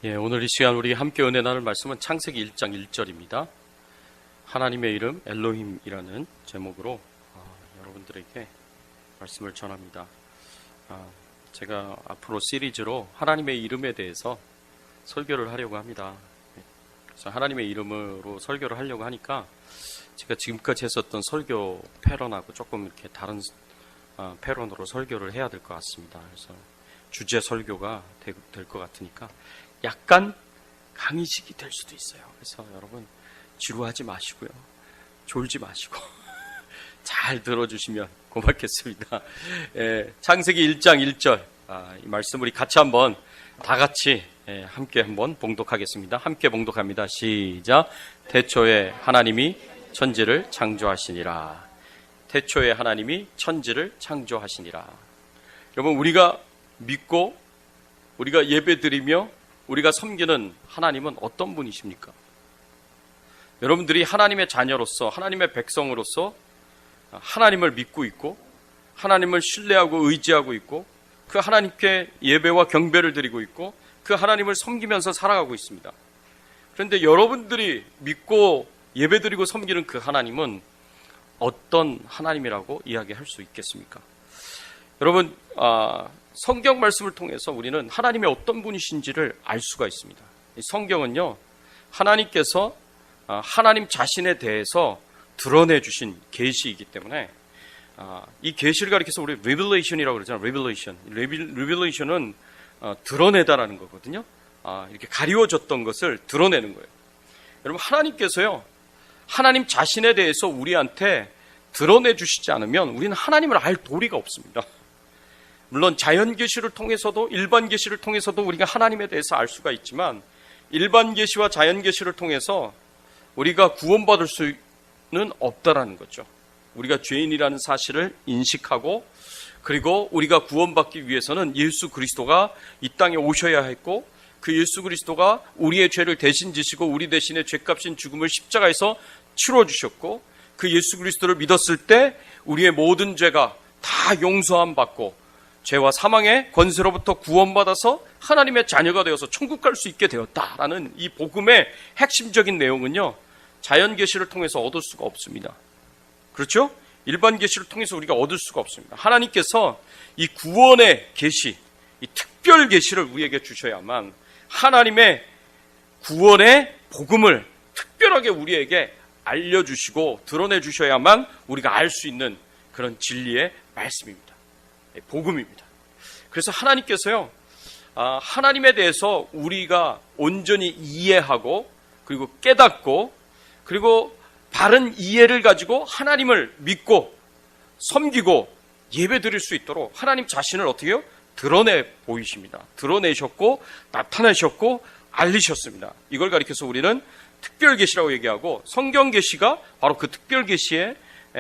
오늘 이 시간 우리 함께 은혜 나눌 말씀은 창세기 1장 1절입니다. 하나님의 이름 엘로힘이라는 제목으로 여러분들에게 말씀을 전합니다. 제가 앞으로 시리즈로 하나님의 이름에 대해서 설교를 하려고 합니다. 그래서 하나님의 이름으로 설교를 하려고 하니까 제가 지금까지 했었던 설교 패런하고 조금 이렇게 다른 패런으로 설교를 해야 될 것 같습니다. 그래서 주제 설교가 될 것 같으니까 약간 강의식이 될 수도 있어요. 그래서 여러분 지루하지 마시고요. 졸지 마시고 잘 들어주시면 고맙겠습니다. 창세기 1장 1절 이 말씀 우리 같이 한번 다 같이 함께 한번 봉독하겠습니다. 함께 봉독합니다. 시작. 태초에 하나님이 천지를 창조하시니라. 태초에 하나님이 천지를 창조하시니라. 여러분 우리가 믿고 우리가 예배드리며 우리가 섬기는 하나님은 어떤 분이십니까? 여러분들이 하나님의 자녀로서 하나님의 백성으로서 하나님을 믿고 있고 하나님을 신뢰하고 의지하고 있고 그 하나님께 예배와 경배를 드리고 있고 그 하나님을 섬기면서 살아가고 있습니다. 그런데 여러분들이 믿고 예배드리고 섬기는 그 하나님은 어떤 하나님이라고 이야기할 수 있겠습니까? 여러분 성경 말씀을 통해서 우리는 하나님의 어떤 분이신지를 알 수가 있습니다. 이 성경은요 하나님께서 하나님 자신에 대해서 드러내 주신 계시이기 때문에 이 계시를 가리켜서 우리 Revelation이라고 그러잖아요. Revelation은 드러내다라는 거거든요. 이렇게 가리워졌던 것을 드러내는 거예요. 여러분 하나님께서요 하나님 자신에 대해서 우리한테 드러내 주시지 않으면 우리는 하나님을 알 도리가 없습니다. 물론 자연 계시를 통해서도 일반 계시를 통해서도 우리가 하나님에 대해서 알 수가 있지만 일반 계시와 자연 계시를 통해서 우리가 구원받을 수는 없다라는 거죠. 우리가 죄인이라는 사실을 인식하고 그리고 우리가 구원받기 위해서는 예수 그리스도가 이 땅에 오셔야 했고 그 예수 그리스도가 우리의 죄를 대신 지시고 우리 대신에 죄값인 죽음을 십자가에서 치러 주셨고 그 예수 그리스도를 믿었을 때 우리의 모든 죄가 다 용서함 받고 죄와 사망의 권세로부터 구원받아서 하나님의 자녀가 되어서 천국 갈 수 있게 되었다라는 이 복음의 핵심적인 내용은요 자연 계시를 통해서 얻을 수가 없습니다. 그렇죠? 일반 계시를 통해서 우리가 얻을 수가 없습니다. 하나님께서 이 구원의 계시, 이 특별 계시를 우리에게 주셔야만 하나님의 구원의 복음을 특별하게 우리에게 알려주시고 드러내 주셔야만 우리가 알 수 있는 그런 진리의 말씀입니다. 복음입니다. 그래서 하나님께서요 하나님에 대해서 우리가 온전히 이해하고 그리고 깨닫고 그리고 바른 이해를 가지고 하나님을 믿고 섬기고 예배드릴 수 있도록 하나님 자신을 어떻게 해요? 드러내 보이십니다. 드러내셨고 나타내셨고 알리셨습니다. 이걸 가리켜서 우리는 특별계시라고 얘기하고 성경계시가 바로 그 특별계시의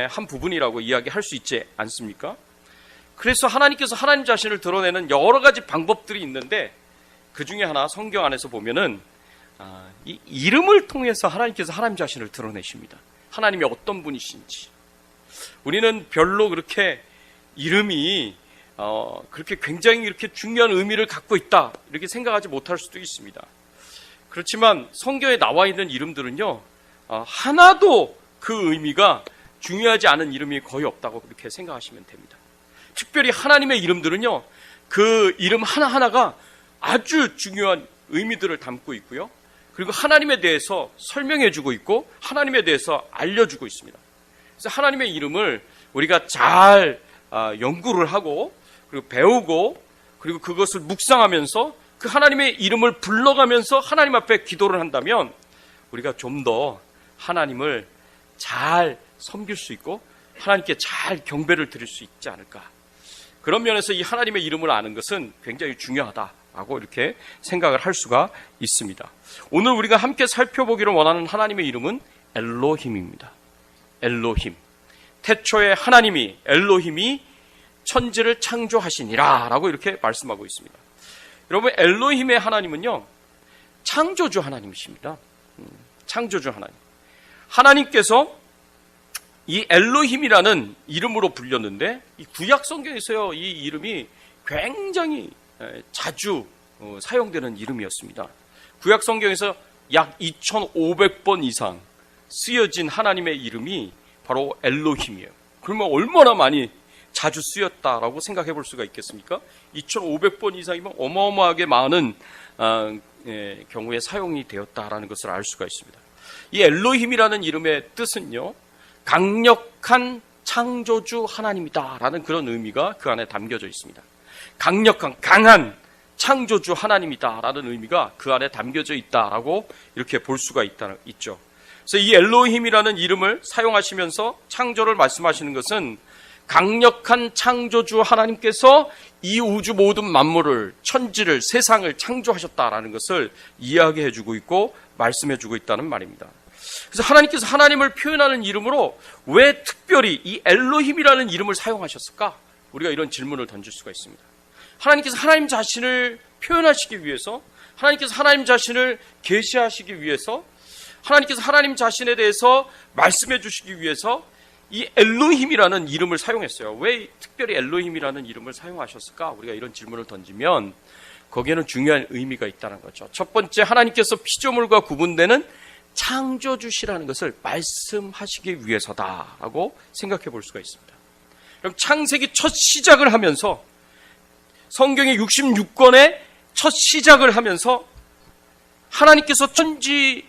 한 부분이라고 이야기할 수 있지 않습니까? 그래서 하나님께서 하나님 자신을 드러내는 여러 가지 방법들이 있는데 그 중에 하나 성경 안에서 보면은 이 이름을 통해서 하나님께서 하나님 자신을 드러내십니다. 하나님이 어떤 분이신지. 우리는 별로 그렇게 이름이 그렇게 굉장히 이렇게 중요한 의미를 갖고 있다 이렇게 생각하지 못할 수도 있습니다. 그렇지만 성경에 나와 있는 이름들은요 하나도 그 의미가 중요하지 않은 이름이 거의 없다고 그렇게 생각하시면 됩니다. 특별히 하나님의 이름들은요 그 이름 하나하나가 아주 중요한 의미들을 담고 있고요 그리고 하나님에 대해서 설명해주고 있고 하나님에 대해서 알려주고 있습니다. 그래서 하나님의 이름을 우리가 잘 연구를 하고 그리고 배우고 그리고 그것을 묵상하면서 그 하나님의 이름을 불러가면서 하나님 앞에 기도를 한다면 우리가 좀 더 하나님을 잘 섬길 수 있고 하나님께 잘 경배를 드릴 수 있지 않을까. 그런 면에서 이 하나님의 이름을 아는 것은 굉장히 중요하다라고 이렇게 생각을 할 수가 있습니다. 오늘 우리가 함께 살펴보기를 원하는 하나님의 이름은 엘로힘입니다. 엘로힘. 태초에 하나님이 엘로힘이 천지를 창조하시니라 라고 이렇게 말씀하고 있습니다. 여러분 엘로힘의 하나님은요 창조주 하나님이십니다. 창조주 하나님. 하나님께서 이 엘로힘이라는 이름으로 불렸는데 이 구약 성경에서요 이 이름이 굉장히 자주 사용되는 이름이었습니다. 구약 성경에서 약 2,500번 이상 쓰여진 하나님의 이름이 바로 엘로힘이에요. 그러면 얼마나 많이 자주 쓰였다라고 생각해 볼 수가 있겠습니까? 2,500번 이상이면 어마어마하게 많은 경우에 사용이 되었다라는 것을 알 수가 있습니다. 이 엘로힘이라는 이름의 뜻은요, 강력한 창조주 하나님이다라는 그런 의미가 그 안에 담겨져 있습니다. 강력한, 강한 창조주 하나님이다라는 의미가 그 안에 담겨져 있다라고 이렇게 볼 수가 있죠. 그래서 이 엘로힘이라는 이름을 사용하시면서 창조를 말씀하시는 것은 강력한 창조주 하나님께서 이 우주 모든 만물을, 천지를, 세상을 창조하셨다라는 것을 이야기해주고 있고 말씀해주고 있다는 말입니다. 그래서 하나님께서 하나님을 표현하는 이름으로 왜 특별히 이 엘로힘이라는 이름을 사용하셨을까? 우리가 이런 질문을 던질 수가 있습니다. 하나님께서 하나님 자신을 표현하시기 위해서, 하나님께서 하나님 자신을 계시하시기 위해서, 하나님께서 하나님 자신에 대해서 말씀해 주시기 위해서 이 엘로힘이라는 이름을 사용했어요. 왜 특별히 엘로힘이라는 이름을 사용하셨을까? 우리가 이런 질문을 던지면 거기에는 중요한 의미가 있다는 거죠. 첫 번째, 하나님께서 피조물과 구분되는 창조주시라는 것을 말씀하시기 위해서다라고 생각해 볼 수가 있습니다. 그럼 창세기 첫 시작을 하면서, 성경의 66권의 첫 시작을 하면서 하나님께서 천지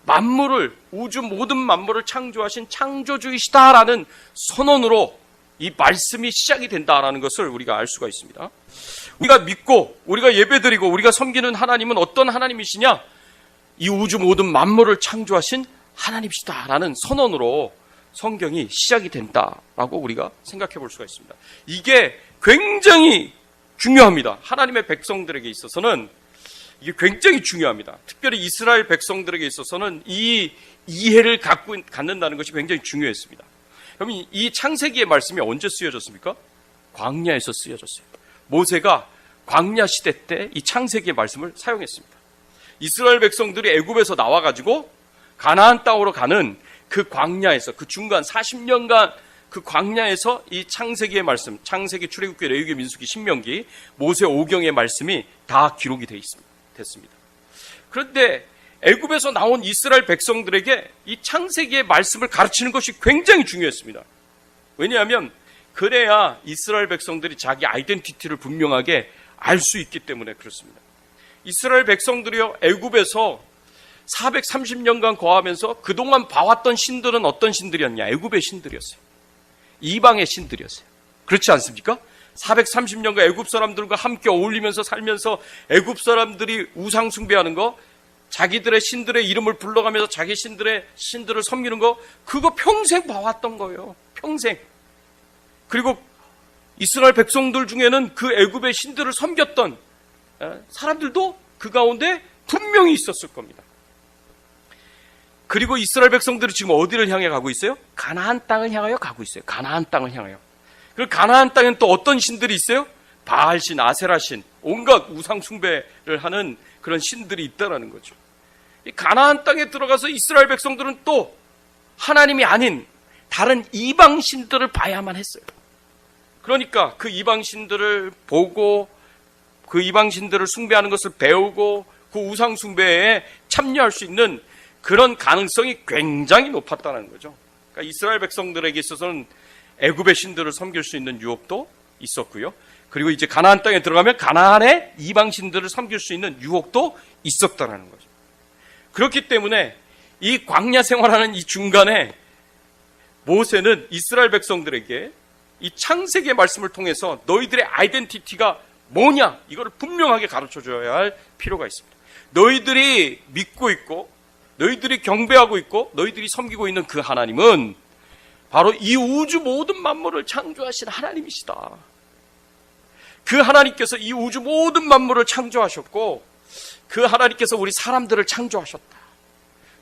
만물을, 우주 모든 만물을 창조하신 창조주이시다라는 선언으로 이 말씀이 시작이 된다라는 것을 우리가 알 수가 있습니다. 우리가 믿고, 우리가 예배드리고, 우리가 섬기는 하나님은 어떤 하나님이시냐? 이 우주 모든 만물을 창조하신 하나님이시다라는 선언으로 성경이 시작이 된다라고 우리가 생각해 볼 수가 있습니다. 이게 굉장히 중요합니다. 하나님의 백성들에게 있어서는 이게 굉장히 중요합니다. 특별히 이스라엘 백성들에게 있어서는 이 이해를 갖는다는 것이 굉장히 중요했습니다. 그러면 이 창세기의 말씀이 언제 쓰여졌습니까? 광야에서 쓰여졌어요. 모세가 광야 시대 때 이 창세기의 말씀을 사용했습니다. 이스라엘 백성들이 애굽에서 나와가지고 가나안 땅으로 가는 그 광야에서, 그 중간 40년간 그 광야에서 이 창세기의 말씀, 창세기, 출애굽기, 레위기, 민수기, 신명기, 모세 오경의 말씀이 다 기록이 됐습니다. 그런데 애굽에서 나온 이스라엘 백성들에게 이 창세기의 말씀을 가르치는 것이 굉장히 중요했습니다. 왜냐하면 그래야 이스라엘 백성들이 자기 아이덴티티를 분명하게 알 수 있기 때문에 그렇습니다. 이스라엘 백성들이요, 애굽에서 430년간 거하면서 그동안 봐왔던 신들은 어떤 신들이었냐? 애굽의 신들이었어요. 이방의 신들이었어요. 그렇지 않습니까? 430년간 애굽 사람들과 함께 어울리면서 살면서 애굽 사람들이 우상 숭배하는 거, 자기들의 신들의 이름을 불러가면서 자기 신들을 섬기는 거, 그거 평생 봐왔던 거예요. 평생. 그리고 이스라엘 백성들 중에는 그 애굽의 신들을 섬겼던 사람들도 그 가운데 분명히 있었을 겁니다. 그리고 이스라엘 백성들이 지금 어디를 향해 가고 있어요? 가나안 땅을 향하여 가고 있어요. 가나안 땅을 향하여. 그리고 가나안 땅엔 또 어떤 신들이 있어요? 바알신, 아세라신, 온갖 우상 숭배를 하는 그런 신들이 있다라는 거죠. 이 가나안 땅에 들어가서 이스라엘 백성들은 또 하나님이 아닌 다른 이방 신들을 봐야만 했어요. 그러니까 그 이방 신들을 보고, 그 이방 신들을 숭배하는 것을 배우고, 그 우상 숭배에 참여할 수 있는 그런 가능성이 굉장히 높았다는 거죠. 그러니까 이스라엘 백성들에게 있어서는 애굽의 신들을 섬길 수 있는 유혹도 있었고요. 그리고 이제 가나안 땅에 들어가면 가나안의 이방 신들을 섬길 수 있는 유혹도 있었다는 거죠. 그렇기 때문에 이 광야 생활하는 이 중간에 모세는 이스라엘 백성들에게 이 창세기의 말씀을 통해서 너희들의 아이덴티티가 뭐냐? 이걸 분명하게 가르쳐줘야 할 필요가 있습니다. 너희들이 믿고 있고, 너희들이 경배하고 있고, 너희들이 섬기고 있는 그 하나님은 바로 이 우주 모든 만물을 창조하신 하나님이시다. 그 하나님께서 이 우주 모든 만물을 창조하셨고, 그 하나님께서 우리 사람들을 창조하셨다.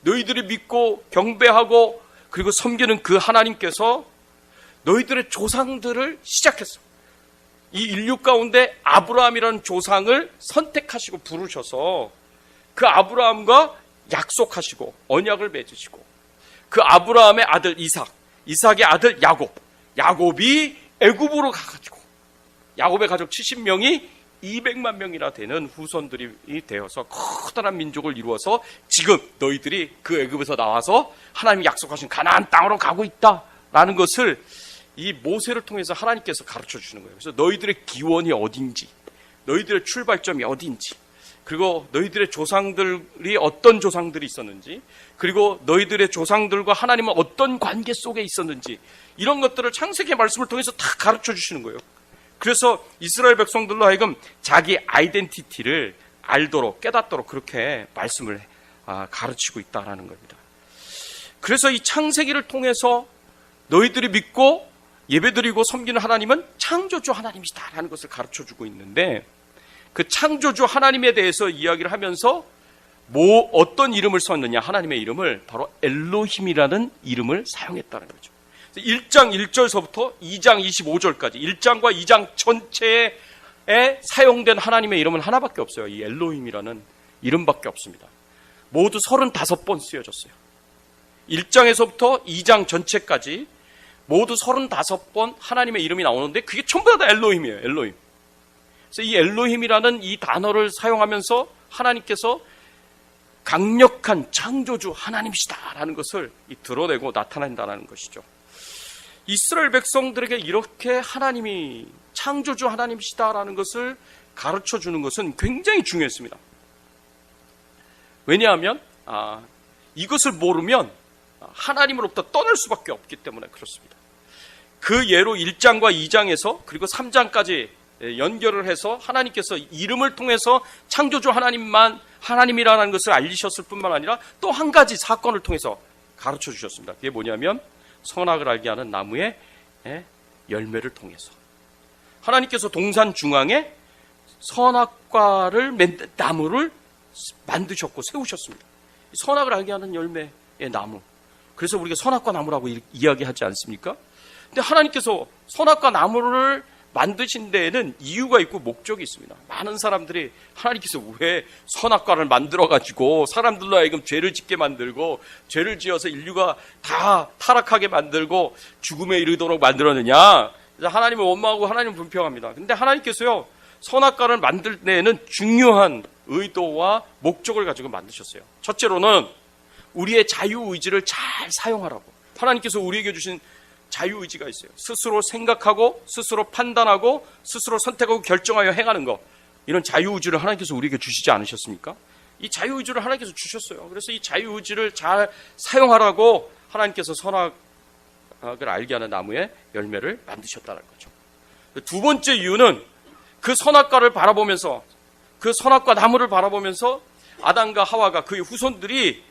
너희들이 믿고 경배하고 그리고 섬기는 그 하나님께서 너희들의 조상들을 시작했어. 이 인류 가운데 아브라함이라는 조상을 선택하시고 부르셔서 그 아브라함과 약속하시고 언약을 맺으시고, 그 아브라함의 아들 이삭, 이삭의 아들 야곱이 애굽으로 가가지고 야곱의 가족 70명이 200만 명이나 되는 후손들이 되어서 커다란 민족을 이루어서 지금 너희들이 그 애굽에서 나와서 하나님이 약속하신 가나안 땅으로 가고 있다라는 것을 이 모세를 통해서 하나님께서 가르쳐 주시는 거예요. 그래서 너희들의 기원이 어딘지, 너희들의 출발점이 어딘지, 그리고 너희들의 조상들이 어떤 조상들이 있었는지, 그리고 너희들의 조상들과 하나님은 어떤 관계 속에 있었는지, 이런 것들을 창세기의 말씀을 통해서 다 가르쳐 주시는 거예요. 그래서 이스라엘 백성들로 하여금 자기 아이덴티티를 알도록, 깨닫도록 그렇게 말씀을 가르치고 있다라는 겁니다. 그래서 이 창세기를 통해서 너희들이 믿고 예배드리고 섬기는 하나님은 창조주 하나님이시다라는 것을 가르쳐주고 있는데, 그 창조주 하나님에 대해서 이야기를 하면서 어떤 이름을 썼느냐, 하나님의 이름을 바로 엘로힘이라는 이름을 사용했다는 거죠. 1장 1절서부터 2장 25절까지 1장과 2장 전체에 사용된 하나님의 이름은 하나밖에 없어요. 이 엘로힘이라는 이름밖에 없습니다. 모두 35번 쓰여졌어요. 1장에서부터 2장 전체까지 모두 35번 하나님의 이름이 나오는데 그게 전부 다 엘로힘이에요. 엘로힘. 그래서 이 엘로힘이라는 이 단어를 사용하면서 하나님께서 강력한 창조주 하나님이시다라는 것을 드러내고 나타낸다는 것이죠. 이스라엘 백성들에게 이렇게 하나님이 창조주 하나님이시다라는 것을 가르쳐주는 것은 굉장히 중요했습니다. 왜냐하면 이것을 모르면 하나님으로부터 떠날 수밖에 없기 때문에 그렇습니다. 그 예로 1장과 2장에서 그리고 3장까지 연결을 해서 하나님께서 이름을 통해서 창조주 하나님이라는 것을 알리셨을 뿐만 아니라 또 한 가지 사건을 통해서 가르쳐 주셨습니다. 그게 뭐냐면 선악을 알게 하는 나무의 열매를 통해서 하나님께서 동산 중앙에 선악과를 맺는 나무를 만드셨고 세우셨습니다. 선악을 알게 하는 열매의 나무. 그래서 우리가 선악과 나무라고 이야기하지 않습니까? 근데 하나님께서 선악과 나무를 만드신 데에는 이유가 있고 목적이 있습니다. 많은 사람들이 하나님께서 왜 선악과를 만들어가지고 사람들로 하여금 죄를 짓게 만들고 죄를 지어서 인류가 다 타락하게 만들고 죽음에 이르도록 만들었느냐. 하나님을 원망하고 하나님을 불평합니다. 근데 하나님께서요, 선악과를 만들 때에는 중요한 의도와 목적을 가지고 만드셨어요. 첫째로는 우리의 자유의지를 잘 사용하라고. 하나님께서 우리에게 주신 자유의지가 있어요. 스스로 생각하고 스스로 판단하고 스스로 선택하고 결정하여 행하는 것, 이런 자유의지를 하나님께서 우리에게 주시지 않으셨습니까? 이 자유의지를 하나님께서 주셨어요. 그래서 이 자유의지를 잘 사용하라고 하나님께서 선악을 알게 하는 나무의 열매를 만드셨다는 거죠. 두 번째 이유는 그 선악과를 바라보면서, 그 선악과 나무를 바라보면서 아담과 하와가 그의 후손들이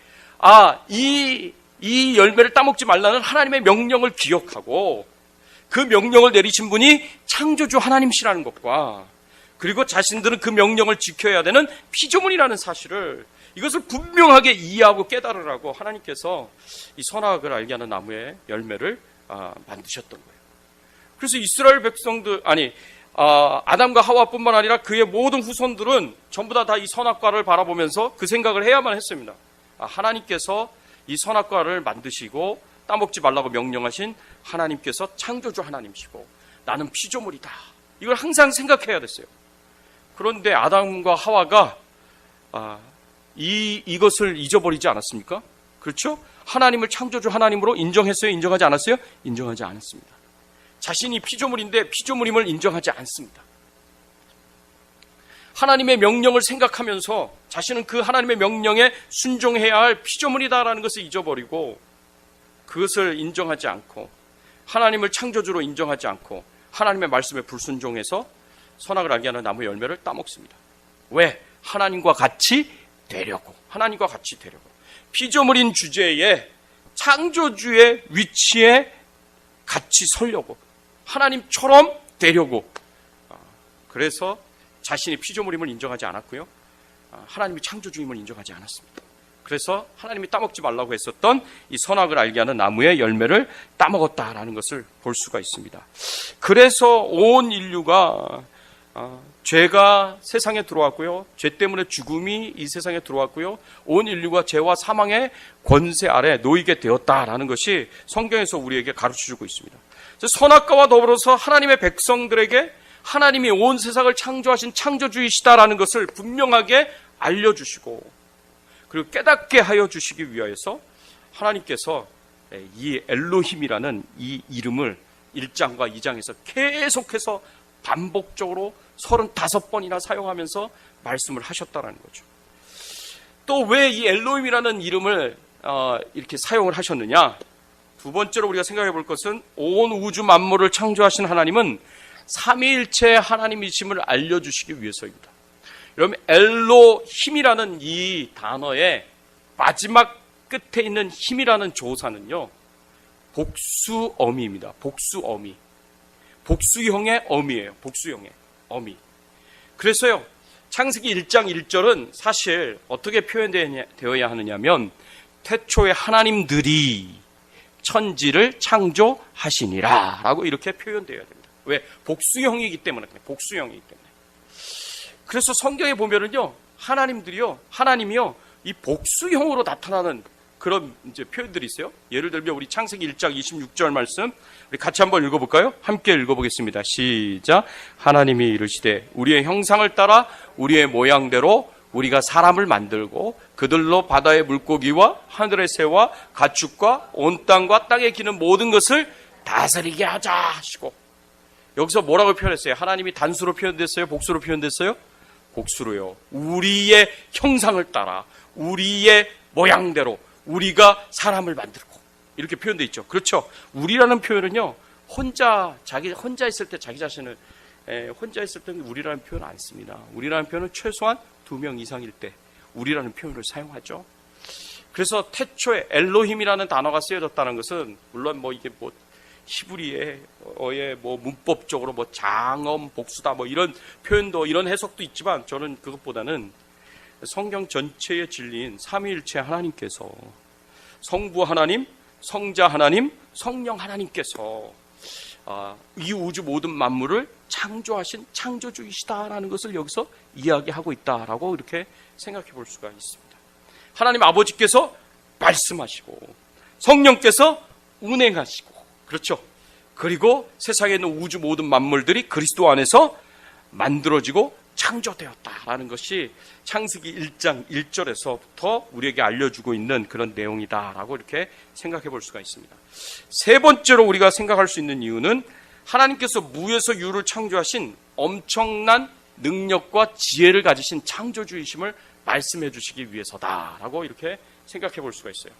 이 열매를 따먹지 말라는 하나님의 명령을 기억하고 그 명령을 내리신 분이 창조주 하나님이시라는 것과, 그리고 자신들은 그 명령을 지켜야 되는 피조물이라는 사실을, 이것을 분명하게 이해하고 깨달으라고 하나님께서 이 선악을 알게 하는 나무의 열매를 만드셨던 거예요. 그래서 이스라엘 백성들, 아담과 하와뿐만 아니라 그의 모든 후손들은 전부 다 이 선악과를 바라보면서 그 생각을 해야만 했습니다. 하나님께서 이 선악과를 만드시고 따먹지 말라고 명령하신 하나님께서 창조주 하나님이시고 나는 피조물이다. 이걸 항상 생각해야 됐어요. 그런데 아담과 하와가 이것을 잊어버리지 않았습니까? 그렇죠? 하나님을 창조주 하나님으로 인정했어요? 인정하지 않았어요? 인정하지 않았습니다. 자신이 피조물인데 피조물임을 인정하지 않습니다. 하나님의 명령을 생각하면서 자신은 그 하나님의 명령에 순종해야 할 피조물이다라는 것을 잊어버리고 그것을 인정하지 않고 하나님을 창조주로 인정하지 않고 하나님의 말씀에 불순종해서 선악을 알게 하는 나무 열매를 따먹습니다. 왜? 하나님과 같이 되려고. 하나님과 같이 되려고. 피조물인 주제에 창조주의 위치에 같이 서려고. 하나님처럼 되려고. 그래서 자신이 피조물임을 인정하지 않았고요. 하나님이 창조주임을 인정하지 않았습니다. 그래서 하나님이 따먹지 말라고 했었던 이 선악을 알게 하는 나무의 열매를 따먹었다라는 것을 볼 수가 있습니다. 그래서 온 인류가 죄가 세상에 들어왔고요. 죄 때문에 죽음이 이 세상에 들어왔고요. 온 인류가 죄와 사망의 권세 아래 놓이게 되었다라는 것이 성경에서 우리에게 가르쳐주고 있습니다. 선악과와 더불어서 하나님의 백성들에게 하나님이 온 세상을 창조하신 창조주이시다라는 것을 분명하게 알려주시고 그리고 깨닫게 하여 주시기 위하여서 하나님께서 이 엘로힘이라는 이 이름을 1장과 2장에서 계속해서 반복적으로 35번이나 사용하면서 말씀을 하셨다라는 거죠. 또 왜 이 엘로힘이라는 이름을 이렇게 사용을 하셨느냐? 두 번째로 우리가 생각해 볼 것은 온 우주 만물을 창조하신 하나님은 삼위일체 하나님이심을 알려주시기 위해서입니다. 여러분, 엘로힘이라는 이 단어의 마지막 끝에 있는 힘이라는 조사는요, 복수어미입니다. 복수어미. 복수형의 어미예요. 복수형의 어미. 그래서요, 창세기 1장 1절은 사실 어떻게 표현되어야 하느냐면 태초에 하나님들이 천지를 창조하시니라 라고 이렇게 표현되어야 됩니다. 왜? 복수형이기 때문에. 복수형이기 때문에. 그래서 성경에 보면은요, 하나님이요, 이 복수형으로 나타나는 그런 이제 표현들이 있어요. 예를 들면 우리 창세기 1장 26절 말씀 우리 같이 한번 읽어볼까요? 함께 읽어보겠습니다. 시작. 하나님이 이르시되 우리의 형상을 따라 우리의 모양대로 우리가 사람을 만들고 그들로 바다의 물고기와 하늘의 새와 가축과 온 땅과 땅에 기는 모든 것을 다스리게 하자 하시고, 여기서 뭐라고 표현했어요? 하나님이 단수로 표현됐어요? 복수로 표현됐어요? 복수로요. 우리의 형상을 따라 우리의 모양대로 우리가 사람을 만들고 이렇게 표현되어 있죠. 그렇죠. 우리라는 표현은요, 혼자 있을 때 자기 자신을 혼자 있을 때는 우리라는 표현을 안 씁니다. 우리라는 표현은 최소한 2명 이상일 때 우리라는 표현을 사용하죠. 그래서 태초에 엘로힘이라는 단어가 쓰여졌다는 것은 물론 뭐 이게 뭐 히브리어의 뭐 문법적으로 뭐 장엄 복수다 뭐 이런 표현도 이런 해석도 있지만, 저는 그것보다는 성경 전체의 진리인 삼위일체 하나님께서, 성부 하나님, 성자 하나님, 성령 하나님께서 이 우주 모든 만물을 창조하신 창조주이시다라는 것을 여기서 이야기하고 있다라고 이렇게 생각해 볼 수가 있습니다. 하나님 아버지께서 말씀하시고 성령께서 운행하시고, 그렇죠. 그리고 세상에 있는 우주 모든 만물들이 그리스도 안에서 만들어지고 창조되었다라는 것이 창세기 1장 1절에서부터 우리에게 알려주고 있는 그런 내용이다라고 이렇게 생각해 볼 수가 있습니다. 세 번째로 우리가 생각할 수 있는 이유는 하나님께서 무에서 유를 창조하신 엄청난 능력과 지혜를 가지신 창조주이심을 말씀해 주시기 위해서다라고 이렇게 생각해 볼 수가 있어요.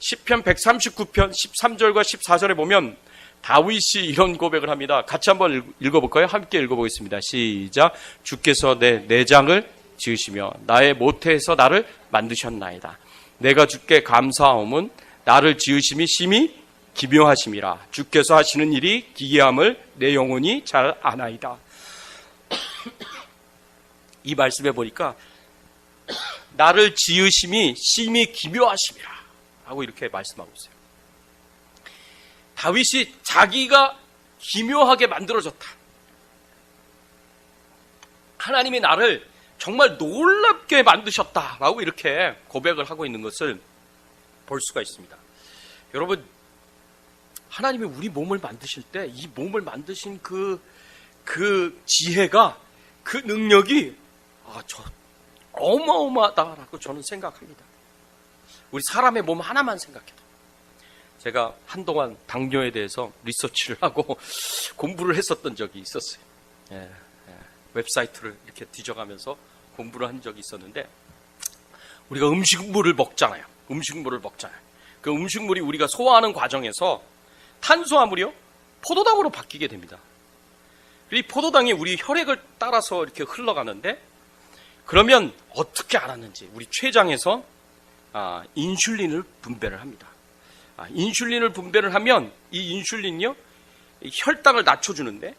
시편 139편 13절과 14절에 보면 다윗이 이런 고백을 합니다. 같이 한번 읽어볼까요? 함께 읽어보겠습니다. 시작. 주께서 내 내장을 지으시며 나의 모태에서 나를 만드셨나이다. 내가 주께 감사함은 나를 지으심이 심히 기묘하심이라. 주께서 하시는 일이 기이함을 내 영혼이 잘 아나이다. 이 말씀에 보니까 나를 지으심이 심히 기묘하심이라 하고 이렇게 말씀하고 있어요. 다윗이 자기가 기묘하게 만들어졌다. 하나님이 나를 정말 놀랍게 만드셨다라고 이렇게 고백을 하고 있는 것을 볼 수가 있습니다. 여러분, 하나님이 우리 몸을 만드실 때 이 몸을 만드신 그 지혜가, 그 능력이 어마어마하다라고 저는 생각합니다. 우리 사람의 몸 하나만 생각해도. 제가 한동안 당뇨에 대해서 리서치를 하고 공부를 했었던 적이 있었어요. 웹사이트를 이렇게 뒤져가면서 공부를 한 적이 있었는데, 우리가 음식물을 먹잖아요. 그 음식물이 우리가 소화하는 과정에서 탄수화물이요, 포도당으로 바뀌게 됩니다. 이 포도당이 우리 혈액을 따라서 이렇게 흘러가는데, 그러면 어떻게 알았는지 우리 췌장에서 인슐린을 분배를 합니다. 인슐린을 분배를 하면 이 인슐린이요, 혈당을 낮춰주는데,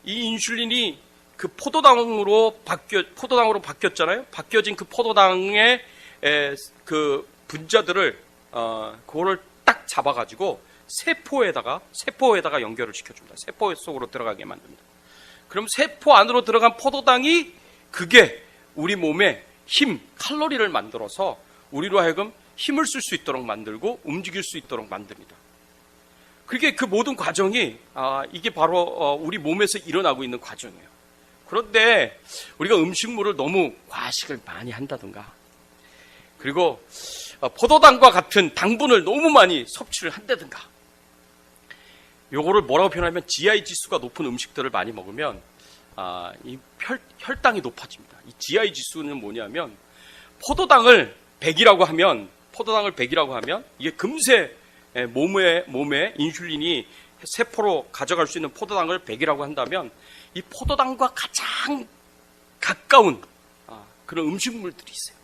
이 인슐린이 그 포도당으로 바뀌었잖아요. 바뀌어진 그 포도당의 그 분자들을 그거를 딱 잡아가지고 세포에다가 연결을 시켜줍니다. 세포 속으로 들어가게 만듭니다. 그럼 세포 안으로 들어간 포도당이 그게 우리 몸에 칼로리를 만들어서 우리로 하여금 힘을 쓸 수 있도록 만들고 움직일 수 있도록 만듭니다. 그게 그 모든 과정이 이게 바로 우리 몸에서 일어나고 있는 과정이에요. 그런데 우리가 음식물을 너무 과식을 많이 한다든가, 그리고 포도당과 같은 당분을 너무 많이 섭취를 한다든가, 요거를 뭐라고 표현하면 GI 지수가 높은 음식들을 많이 먹으면 이 혈당이 높아집니다. 이 GI 지수는 뭐냐면 포도당을 100이라고 하면 이게 금세 몸에 인슐린이 세포로 가져갈 수 있는 포도당을 100이라고 한다면 이 포도당과 가장 가까운 그런 음식물들이 있어요.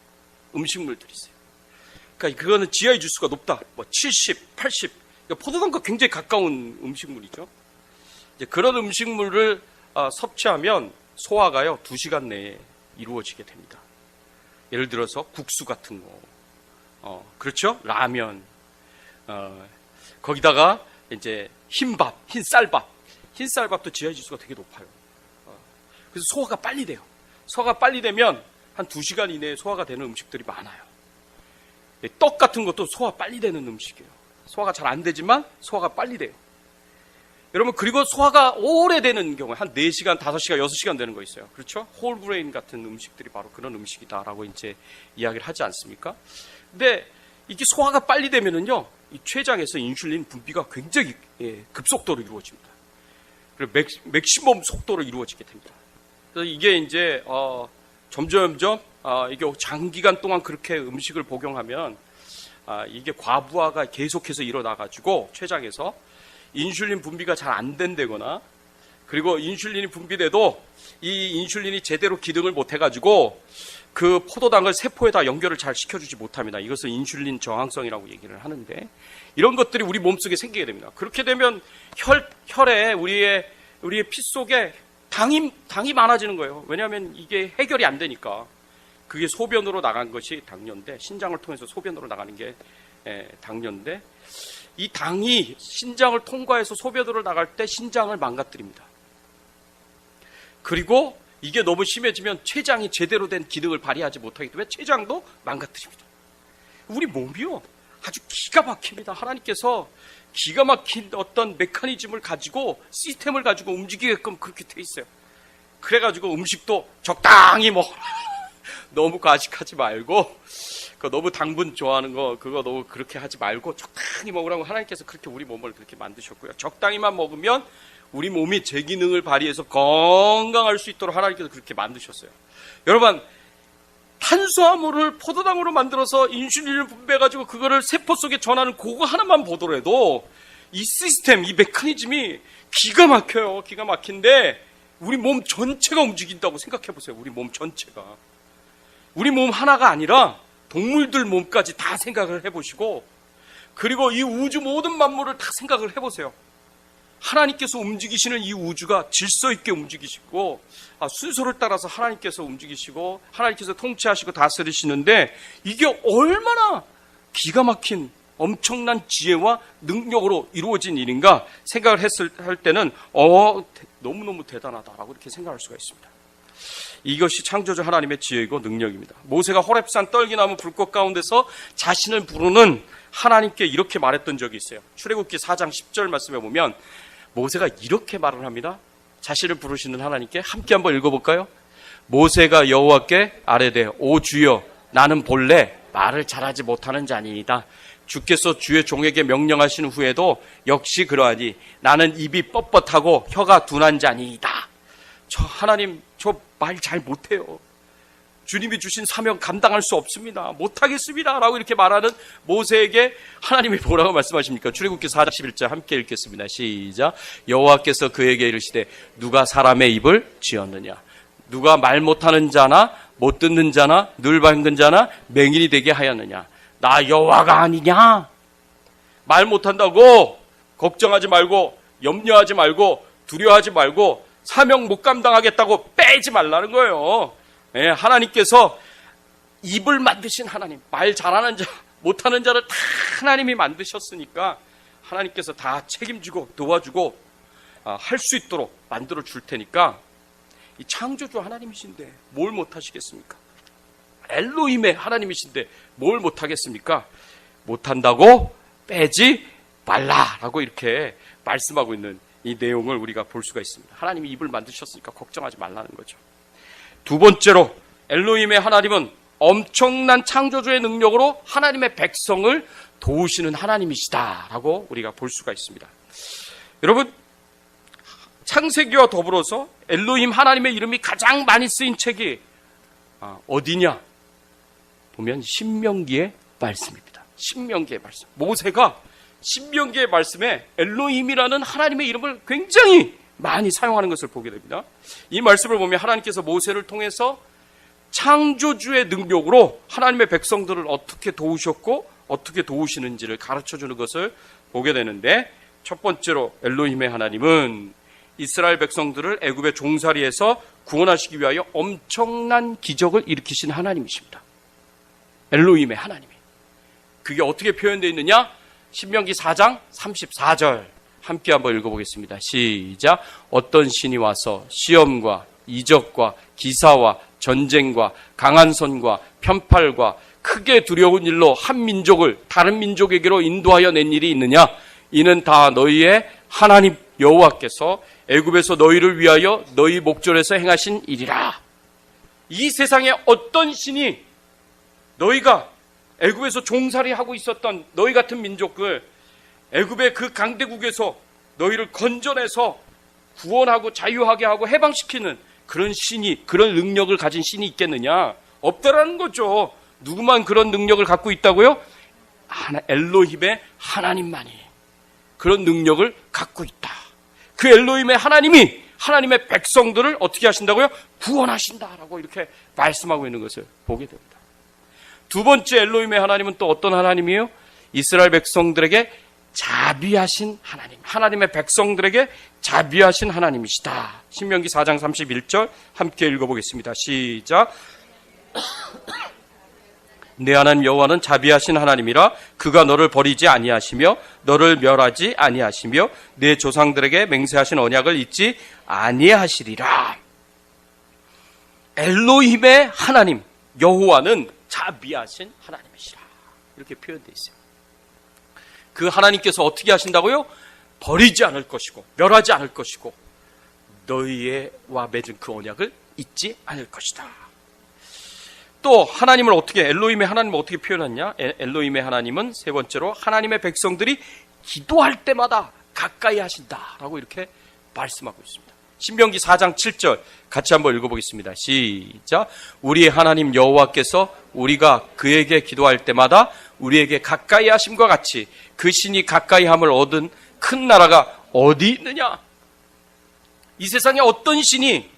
그러니까 그거는 GI 지수가 높다. 뭐 70, 80. 그러니까 포도당과 굉장히 가까운 음식물이죠. 이제 그런 음식물을 섭취하면 소화가요 2시간 내에 이루어지게 됩니다. 예를 들어서 국수 같은 거, 그렇죠? 라면, 거기다가 이제 흰쌀밥도 GI 지수가 되게 높아요. 그래서 소화가 빨리 돼요. 소화가 빨리 되면 한 2시간 이내에 소화가 되는 음식들이 많아요. 떡 같은 것도 소화 빨리 되는 음식이에요. 소화가 잘 안 되지만 소화가 빨리 돼요. 여러분, 그리고 소화가 오래되는 경우에 한 4시간, 5시간, 6시간 되는 거 있어요. 그렇죠? 홀브레인 같은 음식들이 바로 그런 음식이다라고 이제 이야기를 하지 않습니까? 근데 이게 소화가 빨리 되면은요, 이 췌장에서 인슐린 분비가 굉장히 급속도로 이루어집니다. 그리고 맥시멈 속도로 이루어지게 됩니다. 그래서 이게 이제 점점 이게 장기간 동안 그렇게 음식을 복용하면 이게 과부하가 계속해서 일어나가지고 췌장에서 인슐린 분비가 잘 안 된다거나, 그리고 인슐린이 분비돼도 이 인슐린이 제대로 기능을 못해가지고 그 포도당을 세포에다 연결을 잘 시켜주지 못합니다. 이것을 인슐린 저항성이라고 얘기를 하는데, 이런 것들이 우리 몸속에 생기게 됩니다. 그렇게 되면 혈에 우리의 피 속에 당이 많아지는 거예요. 왜냐하면 이게 해결이 안 되니까. 그게 소변으로 나간 것이 당뇨인데, 신장을 통해서 소변으로 나가는 게 당뇨인데, 이 당이 신장을 통과해서 소변으로 나갈 때 신장을 망가뜨립니다. 그리고 이게 너무 심해지면 췌장이 제대로 된 기능을 발휘하지 못하기 때문에 췌장도 망가뜨립니다. 우리 몸이요, 아주 기가 막힙니다. 하나님께서 기가 막힌 어떤 메커니즘을 가지고, 시스템을 가지고 움직이게끔 그렇게 돼 있어요. 그래가지고 음식도 적당히 먹어라. 너무 과식하지 말고, 너무 당분 좋아하는 거, 그거 너무 그렇게 하지 말고 적당히 먹으라고 하나님께서 그렇게 우리 몸을 그렇게 만드셨고요. 적당히만 먹으면 우리 몸이 제 기능을 발휘해서 건강할 수 있도록 하나님께서 그렇게 만드셨어요. 여러분, 탄수화물을 포도당으로 만들어서 인슐린을 분배해가지고 그거를 세포 속에 전하는 그거 하나만 보더라도 이 시스템, 이 메커니즘이 기가 막혀요. 기가 막힌데 우리 몸 전체가 움직인다고 생각해 보세요. 우리 몸 전체가. 우리 몸 하나가 아니라 동물들 몸까지 다 생각을 해보시고, 그리고 이 우주 모든 만물을 다 생각을 해보세요. 하나님께서 움직이시는 이 우주가 질서 있게 움직이시고, 순서를 따라서 하나님께서 움직이시고, 하나님께서 통치하시고 다스리시는데, 이게 얼마나 기가 막힌 엄청난 지혜와 능력으로 이루어진 일인가 생각을 할 때는 너무너무 대단하다라고 이렇게 생각할 수가 있습니다. 이것이 창조주 하나님의 지혜이고 능력입니다. 모세가 호렙산 떨기나무 불꽃 가운데서 자신을 부르는 하나님께 이렇게 말했던 적이 있어요. 출애굽기 4장 10절 말씀에 보면 모세가 이렇게 말을 합니다. 자신을 부르시는 하나님께 함께 한번 읽어볼까요? 모세가 여호와께 아뢰되 오 주여 나는 본래 말을 잘하지 못하는 자니이다. 주께서 주의 종에게 명령하신 후에도 역시 그러하니 나는 입이 뻣뻣하고 혀가 둔한 자니이다. 하나님, 저 말 잘 못해요. 주님이 주신 사명 감당할 수 없습니다. 못하겠습니다. 라고 이렇게 말하는 모세에게 하나님이 뭐라고 말씀하십니까? 출애굽기 4장 11절 함께 읽겠습니다. 시작. 여호와께서 그에게 이르시되 누가 사람의 입을 지었느냐? 누가 말 못하는 자나 못 듣는 자나 늘 밝은 자나 맹인이 되게 하였느냐? 나 여호와가 아니냐? 말 못한다고 걱정하지 말고 염려하지 말고 두려워하지 말고 사명 못 감당하겠다고 빼지 말라는 거예요. 예, 하나님께서 입을 만드신 하나님, 말 잘하는 자, 못하는 자를 다 하나님이 만드셨으니까 하나님께서 다 책임지고 도와주고 할 수 있도록 만들어 줄 테니까 이 창조주 하나님이신데 뭘 못하시겠습니까? 엘로힘의 하나님이신데 뭘 못하겠습니까? 못한다고 빼지 말라라고 이렇게 말씀하고 있는 이 내용을 우리가 볼 수가 있습니다. 하나님이 입을 만드셨으니까 걱정하지 말라는 거죠. 두 번째로 엘로힘의 하나님은 엄청난 창조주의 능력으로 하나님의 백성을 도우시는 하나님이시다라고 우리가 볼 수가 있습니다. 여러분, 창세기와 더불어서 엘로힘 하나님의 이름이 가장 많이 쓰인 책이 어디냐? 보면 신명기의 말씀입니다. 신명기의 말씀. 모세가 신명기의 말씀에 엘로힘이라는 하나님의 이름을 굉장히 많이 사용하는 것을 보게 됩니다. 이 말씀을 보면 하나님께서 모세를 통해서 창조주의 능력으로 하나님의 백성들을 어떻게 도우셨고 어떻게 도우시는지를 가르쳐주는 것을 보게 되는데, 첫 번째로 엘로힘의 하나님은 이스라엘 백성들을 애굽의 종살이에서 구원하시기 위하여 엄청난 기적을 일으키신 하나님이십니다. 엘로힘의 하나님이. 그게 어떻게 표현되어 있느냐? 신명기 4장 34절 함께 한번 읽어보겠습니다. 시작. 어떤 신이 와서 시험과 이적과 기사와 전쟁과 강한 손과 편팔과 크게 두려운 일로 한 민족을 다른 민족에게로 인도하여 낸 일이 있느냐? 이는 다 너희의 하나님 여호와께서 애굽에서 너희를 위하여 너희 목전에서 행하신 일이라. 이 세상에 어떤 신이 너희가 애굽에서 종살이하고 있었던 너희 같은 민족을 애굽의 그 강대국에서 너희를 건져내서 구원하고 자유하게 하고 해방시키는 그런 신이, 그런 능력을 가진 신이 있겠느냐? 없다라는 거죠. 누구만 그런 능력을 갖고 있다고요? 엘로힘의 하나님만이 그런 능력을 갖고 있다. 그 엘로힘의 하나님이 하나님의 백성들을 어떻게 하신다고요? 구원하신다라고 이렇게 말씀하고 있는 것을 보게 됩니다. 두 번째 엘로힘의 하나님은 또 어떤 하나님이에요? 이스라엘 백성들에게 자비하신 하나님, 하나님의 백성들에게 자비하신 하나님이시다. 신명기 4장 31절 함께 읽어보겠습니다. 시작. 내 하나님 여호와는 자비하신 하나님이라. 그가 너를 버리지 아니하시며 너를 멸하지 아니하시며 내 조상들에게 맹세하신 언약을 잊지 아니하시리라. 엘로힘의 하나님 여호와는 자비하신 하나님이시라. 이렇게 표현되어 있어요. 그 하나님께서 어떻게 하신다고요? 버리지 않을 것이고 멸하지 않을 것이고 너희와 맺은 그 언약을 잊지 않을 것이다. 또 하나님을 어떻게, 엘로힘의 하나님을 어떻게 표현하냐? 엘로힘의 하나님은 세 번째로 하나님의 백성들이 기도할 때마다 가까이 하신다라고 이렇게 말씀하고 있습니다. 신명기 4장 7절 같이 한번 읽어보겠습니다. 시작. 우리 하나님 여호와께서 우리가 그에게 기도할 때마다 우리에게 가까이 하심과 같이 그 신이 가까이 함을 얻은 큰 나라가 어디 있느냐? 이 세상에 어떤 신이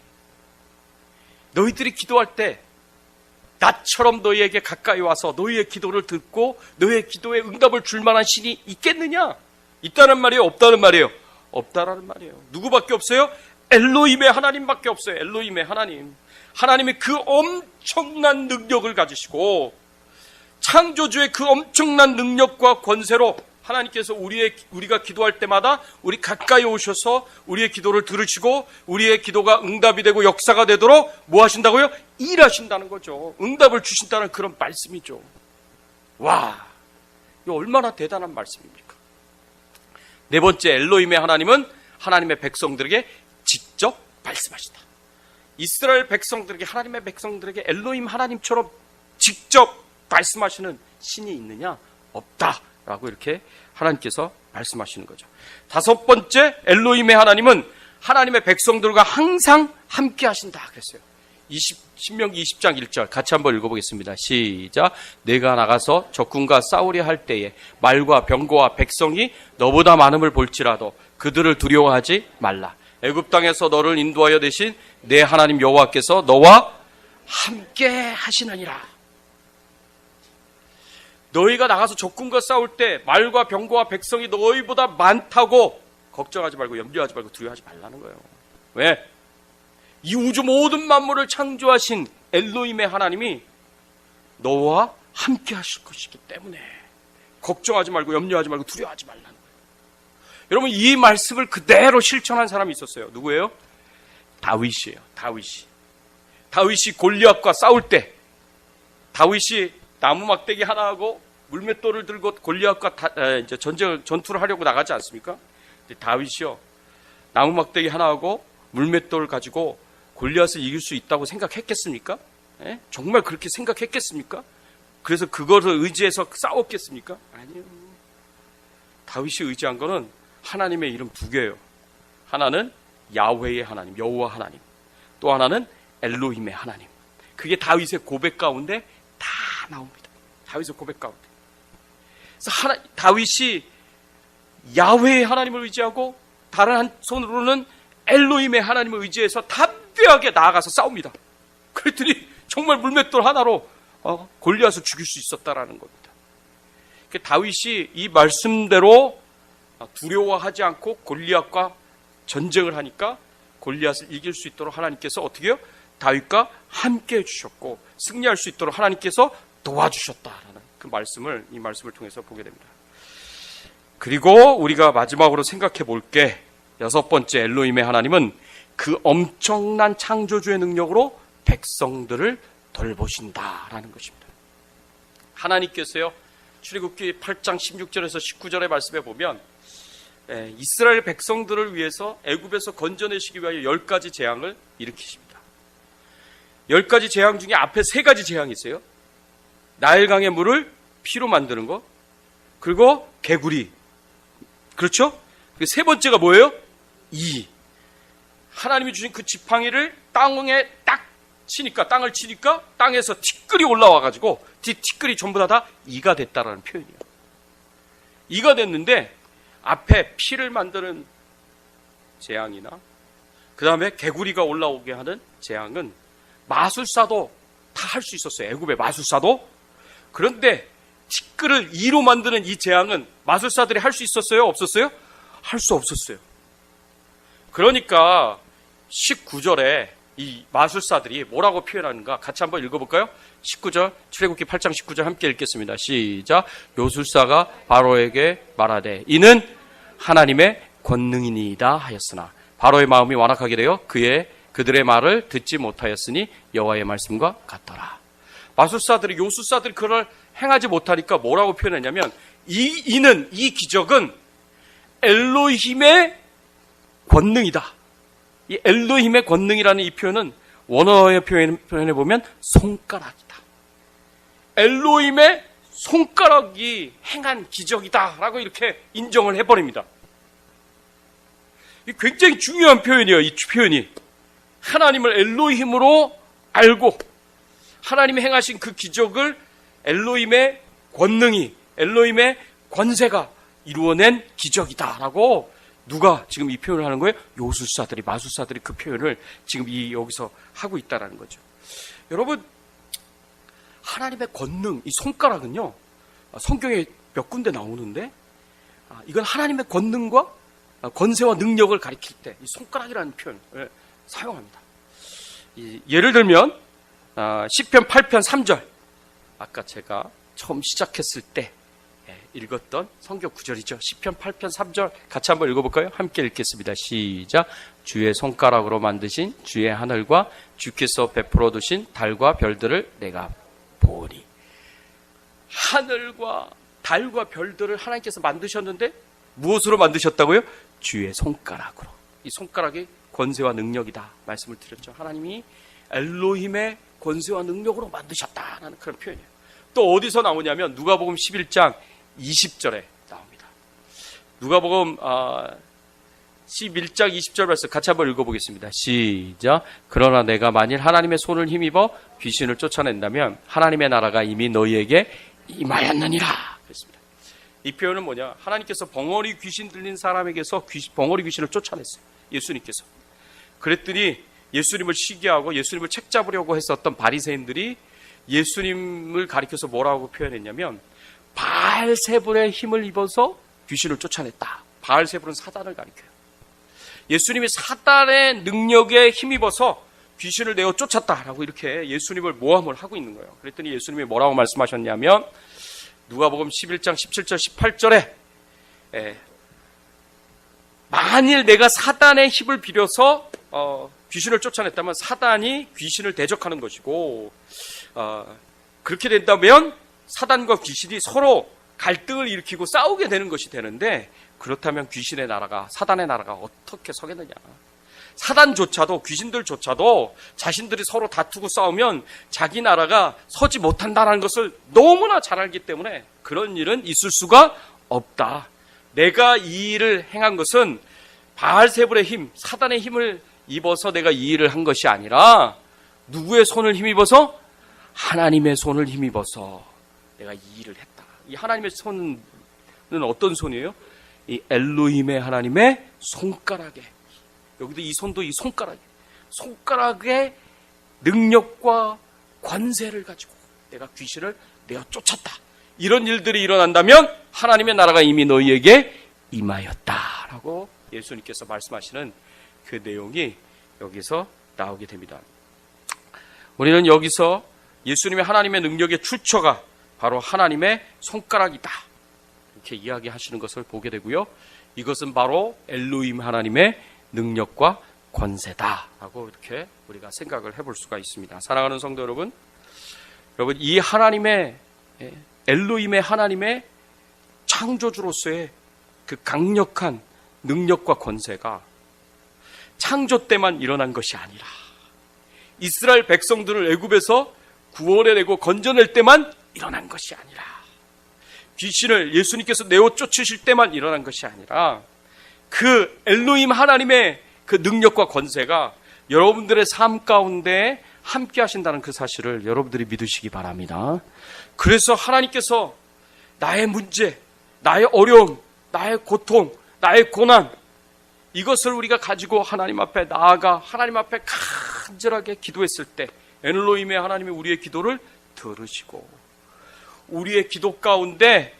너희들이 기도할 때 나처럼 너희에게 가까이 와서 너희의 기도를 듣고 너희의 기도에 응답을 줄 만한 신이 있겠느냐? 있다는 말이에요? 없다는 말이에요? 없다라는 말이에요. 누구밖에 없어요? 엘로힘의 하나님밖에 없어요. 엘로힘의 하나님. 하나님이 그 엄청난 능력을 가지시고 창조주의 그 엄청난 능력과 권세로 하나님께서 우리가 기도할 때마다 우리 가까이 오셔서 우리의 기도를 들으시고 우리의 기도가 응답이 되고 역사가 되도록 뭐 하신다고요? 일하신다는 거죠. 응답을 주신다는 그런 말씀이죠. 와, 이거 얼마나 대단한 말씀입니까? 네 번째, 엘로힘의 하나님은 하나님의 백성들에게 직접 말씀하신다. 이스라엘 백성들에게, 하나님의 백성들에게 엘로힘 하나님처럼 직접 말씀하시는 신이 있느냐? 없다라고 이렇게 하나님께서 말씀하시는 거죠. 다섯 번째, 엘로힘의 하나님은 하나님의 백성들과 항상 함께 하신다 그랬어요. 신명기 20장 1절 같이 한번 읽어보겠습니다. 시작. 내가 나가서 적군과 싸우려 할 때에 말과 병거와 백성이 너보다 많음을 볼지라도 그들을 두려워하지 말라. 애굽 땅에서 너를 인도하여 대신 내 하나님 여호와께서 너와 함께 하시느니라. 너희가 나가서 적군과 싸울 때 말과 병거와 백성이 너희보다 많다고 걱정하지 말고 염려하지 말고 두려워하지 말라는 거예요. 왜? 이 우주 모든 만물을 창조하신 엘로힘의 하나님이 너와 함께 하실 것이기 때문에 걱정하지 말고 염려하지 말고 두려워하지 말라는 거예요. 여러분, 이 말씀을 그대로 실천한 사람이 있었어요. 누구예요? 다윗이에요. 다윗이 골리앗과 싸울 때 다윗이 나무 막대기 하나하고 물맷돌을 들고 골리앗과 전투를 하려고 나가지 않습니까? 근데 다윗이요, 나무 막대기 하나하고 물맷돌을 가지고 골리앗을 이길 수 있다고 생각했겠습니까? 예? 정말 그렇게 생각했겠습니까? 그래서 그거를 의지해서 싸웠겠습니까? 아니요. 다윗이 의지한 거는 하나님의 이름 두 개예요. 하나는 야훼의 하나님, 여호와 하나님. 또 하나는 엘로힘의 하나님. 그게 다윗의 고백 가운데 다 나옵니다. 다윗의 고백 가운데. 그래서 다윗이 야훼의 하나님을 의지하고 다른 한 손으로는 엘로힘의 하나님을 의지해서 담대하게 나아가서 싸웁니다. 그랬더니 정말 물맷돌 하나로 골리앗을 죽일 수 있었다라는 겁니다. 다윗이 이 말씀대로 두려워하지 않고 골리앗과 전쟁을 하니까 골리앗을 이길 수 있도록 하나님께서 어떻게 해요? 다윗과 함께 해주셨고 승리할 수 있도록 하나님께서 도와주셨다라는 그 말씀을 이 말씀을 통해서 보게 됩니다. 그리고 우리가 마지막으로 생각해 볼 게 여섯 번째, 엘로힘의 하나님은 그 엄청난 창조주의 능력으로 백성들을 돌보신다라는 것입니다. 하나님께서요, 출애굽기 8장 16절에서 19절의 말씀에 보면 이스라엘 백성들을 위해서 애굽에서 건져내시기 위하여 10가지 재앙을 일으키십니다. 10가지 재앙 중에 앞에 3가지 재앙이 있어요. 나일강의 물을 피로 만드는 거, 그리고 개구리, 그렇죠? 세 번째가 뭐예요? 하나님이 주신 그 지팡이를 땅에 딱 치니까, 땅을 치니까 땅에서 티끌이 올라와가지고 티끌이 전부 다 이가 됐다라는 표현이에요. 이가 됐는데 앞에 피를 만드는 재앙이나 그 다음에 개구리가 올라오게 하는 재앙은 마술사도 다 할 수 있었어요. 애굽의 마술사도. 그런데 티끌을 이로 만드는 이 재앙은 마술사들이 할 수 있었어요? 없었어요? 할 수 없었어요. 그러니까 19절에 이 마술사들이 뭐라고 표현하는가 같이 한번 읽어볼까요? 19절, 출애굽기 8장 19절 함께 읽겠습니다. 시작. 요술사가 바로에게 말하되 이는 하나님의 권능이니이다 하였으나 바로의 마음이 완악하게 되어 그들의 말을 듣지 못하였으니 여호와의 말씀과 같더라. 마술사들이, 요술사들이 그걸 행하지 못하니까 뭐라고 표현했냐면 이 기적은 엘로힘의 권능이다. 이 엘로힘의 권능이라는 이 표현은 원어의 표현에 보면 손가락이다. 엘로힘의 손가락이 행한 기적이다라고 이렇게 인정을 해버립니다. 이 굉장히 중요한 표현이에요. 이 표현이 하나님을 엘로힘으로 알고 하나님이 행하신 그 기적을 엘로힘의 권능이, 엘로힘의 권세가 이루어낸 기적이다라고 누가 지금 이 표현을 하는 거예요? 요술사들이, 마술사들이 그 표현을 지금 여기서 하고 있다라는 거죠. 여러분, 하나님의 권능, 이 손가락은요, 성경에 몇 군데 나오는데, 이건 하나님의 권능과 권세와 능력을 가리킬 때 이 손가락이라는 표현을 사용합니다. 예를 들면 시편 8편 3절, 아까 제가 처음 시작했을 때 읽었던 성경 구절이죠. 시편 8편 3절 같이 한번 읽어볼까요? 함께 읽겠습니다. 시작. 주의 손가락으로 만드신 주의 하늘과 주께서 베풀어 두신 달과 별들을 내가 보니. 하늘과 달과 별들을 하나님께서 만드셨는데 무엇으로 만드셨다고요? 주의 손가락으로. 이 손가락이 권세와 능력이다 말씀을 드렸죠. 하나님이 엘로힘의 권세와 능력으로 만드셨다라는 그런 표현이에요. 또 어디서 나오냐면 누가복음 11장 20절에 나옵니다. 누가복음 11장 20절 말씀 같이 한번 읽어보겠습니다. 시작. 그러나 내가 만일 하나님의 손을 힘입어 귀신을 쫓아낸다면 하나님의 나라가 이미 너희에게 임하였느니라. 그랬습니다. 이 표현은 뭐냐? 하나님께서 벙어리 귀신 들린 사람에게서 벙어리 귀신을 쫓아냈어요. 예수님께서. 그랬더니 예수님을 시기하고 예수님을 책잡으려고 했었던 바리새인들이 예수님을 가리켜서 뭐라고 표현했냐면 바알세불의 힘을 입어서 귀신을 쫓아냈다. 바알세불은 사단을 가리켜요. 예수님이 사단의 능력에 힘입어서 귀신을 내어 쫓았다라고 이렇게 예수님을 모함을 하고 있는 거예요. 그랬더니 예수님이 뭐라고 말씀하셨냐면 누가복음 11장 17절 18절에 만일 내가 사단의 힘을 빌려서 귀신을 쫓아냈다면 사단이 귀신을 대적하는 것이고 그렇게 된다면 사단과 귀신이 서로 갈등을 일으키고 싸우게 되는 것이 되는데, 그렇다면 귀신의 나라가, 사단의 나라가 어떻게 서겠느냐. 사단조차도, 귀신들조차도 자신들이 서로 다투고 싸우면 자기 나라가 서지 못한다는 것을 너무나 잘 알기 때문에 그런 일은 있을 수가 없다. 내가 이 일을 행한 것은 바알세불의 힘, 사단의 힘을 입어서 내가 이 일을 한 것이 아니라 누구의 손을 힘입어서? 하나님의 손을 힘입어서 내가 이 일을 했다. 이 하나님의 손은 어떤 손이에요? 이 엘로힘의 하나님의 손가락에, 여기도 이 손도 이 손가락의 능력과 관세를 가지고 내가 귀신을 내어 쫓았다. 이런 일들이 일어난다면 하나님의 나라가 이미 너희에게 임하였다라고 예수님께서 말씀하시는 그 내용이 여기서 나오게 됩니다. 우리는 여기서 예수님의 하나님의 능력의 출처가 바로 하나님의 손가락이다, 이렇게 이야기하시는 것을 보게 되고요. 이것은 바로 엘로힘 하나님의 능력과 권세다라고 이렇게 우리가 생각을 해볼 수가 있습니다. 사랑하는 성도 여러분, 이 하나님의, 엘로힘의 하나님의 창조주로서의 그 강력한 능력과 권세가 창조 때만 일어난 것이 아니라 이스라엘 백성들을 애굽에서 구원해내고 건져낼 때만 일어난 것이 아니라, 귀신을 예수님께서 내어 쫓으실 때만 일어난 것이 아니라, 그 엘로힘 하나님의 그 능력과 권세가 여러분들의 삶 가운데 함께 하신다는 그 사실을 여러분들이 믿으시기 바랍니다. 그래서 하나님께서 나의 문제, 나의 어려움, 나의 고통, 나의 고난, 이것을 우리가 가지고 하나님 앞에 나아가 하나님 앞에 간절하게 기도했을 때 엘로힘의 하나님이 우리의 기도를 들으시고 우리의 기도 가운데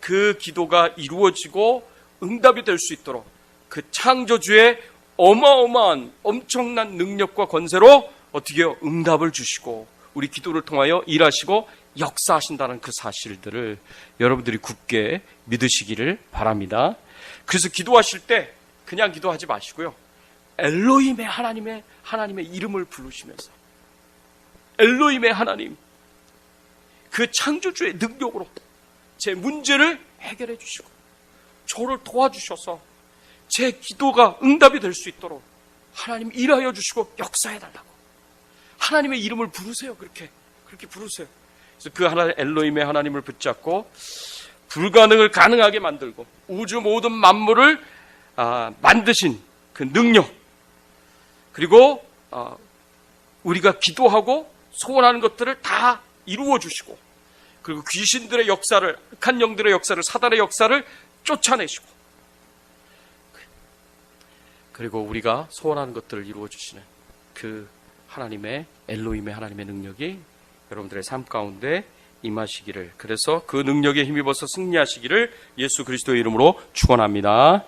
그 기도가 이루어지고 응답이 될 수 있도록 그 창조주의 어마어마한 엄청난 능력과 권세로 어떻게 해요? 응답을 주시고 우리 기도를 통하여 일하시고 역사하신다는 그 사실들을 여러분들이 굳게 믿으시기를 바랍니다. 그래서 기도하실 때 그냥 기도하지 마시고요, 엘로힘의 하나님의 이름을 부르시면서 엘로힘의 하나님, 그 창조주의 능력으로 제 문제를 해결해 주시고 저를 도와주셔서 제 기도가 응답이 될 수 있도록 하나님 일하여 주시고 역사해 달라고 하나님의 이름을 부르세요. 그렇게 부르세요. 그래서 그 하나님, 엘로힘의 하나님을 붙잡고 불가능을 가능하게 만들고 우주 모든 만물을 만드신 그 능력, 그리고 우리가 기도하고 소원하는 것들을 다 이루어 주시고, 그리고 귀신들의 역사를, 악한 영들의 역사를, 사단의 역사를 쫓아내시고, 그리고 우리가 소원하는 것들을 이루어 주시는 그 하나님의, 엘로힘의 하나님의 능력이 여러분들의 삶 가운데 임하시기를, 그래서 그 능력에 힘입어서 승리하시기를 예수 그리스도의 이름으로 축원합니다.